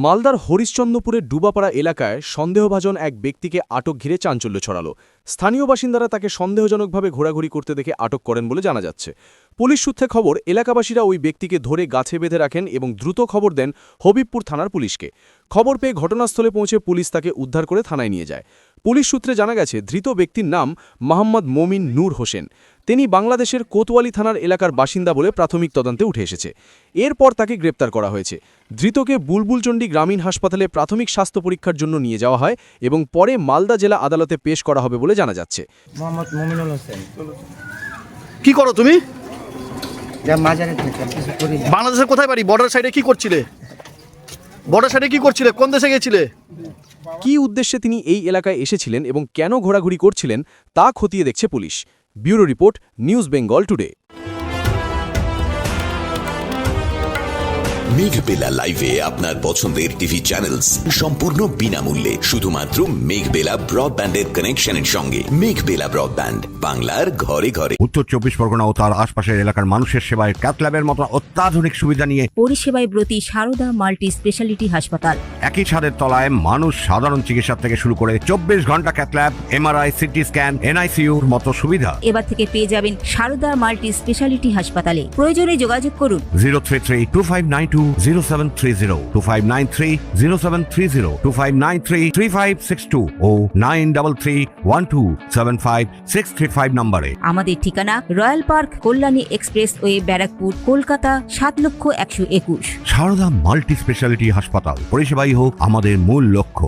মালদার হরিশ্চন্দ্রপুরের ডুবাপাড়া এলাকায় সন্দেহভাজন এক ব্যক্তিকে আটক ঘিরে চাঞ্চল্য ছড়ালো। স্থানীয় বাসিন্দারা তাকে সন্দেহজনকভাবে ঘোরাঘুরি করতে দেখে আটক করেন বলে জানা যাচ্ছে। পুলিশ সূত্রে খবর, এলাকাবাসীরা ওই ব্যক্তিকে ধরে গাছে বেঁধে রাখেন এবং দ্রুত খবর দেন হবিবপুর থানার পুলিশকে। খবর পেয়ে ঘটনাস্থলে পৌঁছে পুলিশ তাকে উদ্ধার করে থানায় নিয়ে যায়। পুলিশ সূত্রে জানা গেছে, ধৃত ব্যক্তির নাম মোহাম্মদ মমিন নূর হোসেন। তিনি বাংলাদেশের কোতোয়ালি থানার এলাকার বাসিন্দা বলে প্রাথমিক তদন্তে উঠে এসেছে। এরপর তাকে গ্রেপ্তার করা হয়েছে। ধৃতকে বুলবুলচন্ডী গ্রামীণ হাসপাতালে প্রাথমিক স্বাস্থ্য পরীক্ষার জন্য নিয়ে যাওয়া হয় এবং পরে মালদা জেলা আদালতে পেশ করা হবে বলে জানা যাচ্ছে। মোহাম্মদ মমিনুল হোসেন। কি করো তুমি? মাজারে থেকে কিছু করি না। বাংলাদেশের কোথায় বাড়ি? বর্ডার সাইডে কি করছিলে? বর্ডার সাইডে কি করছিলে? কোন দেশে গেছিলে? কী উদ্দেশ্যে তিনি এই এলাকায় এসেছিলেন এবং কেন ঘোরাঘুরি করছিলেন তা খতিয়ে দেখছে police. Bureau report, news Bengal today. Meghbela লাইভে আপনার পছন্দের টিভি চ্যানেলস সম্পূর্ণ বিনামূল্যে, শুধুমাত্র মেঘবেলা ব্রডব্যান্ডের কানেকশনের সঙ্গে। মেঘবেলা ব্রডব্যান্ড, বাংলার ঘরে ঘরে। উত্তর 24 পরগনা ও তার আশপাশের এলাকার মানুষের সেবায় ক্যাথল্যাবের মতো অত্যাধুনিক সুবিধা নিয়ে পরিষেবায় ব্রতী সারদা মাল্টি স্পেশালিটি হাসপাতাল। একই ছাদের তলায় মানুষ সাধারণ চিকিৎসা থেকে শুরু করে 24 ঘন্টা ক্যাথল্যাব, এমআরআই, সিটি স্ক্যান, এনআইসিইউর মতো সুবিধা। এবার থেকে পেয়ে যাবেন সারদা মাল্টি স্পেশালিটি হাসপাতালে। প্রয়োজনে যোগাযোগ করুন 033-2592-0730, 2593-0730, 2593-3562 ও 9331275635 নম্বরে। আমাদের ঠিকানা royal park, Kalyani expressway, Barrackpore, Kolkata ৭,১২১। সারদা মাল্টি স্পেশালিটি হাসপাতাল, পরিষেবাই হোক আমাদের মূল লক্ষ্য।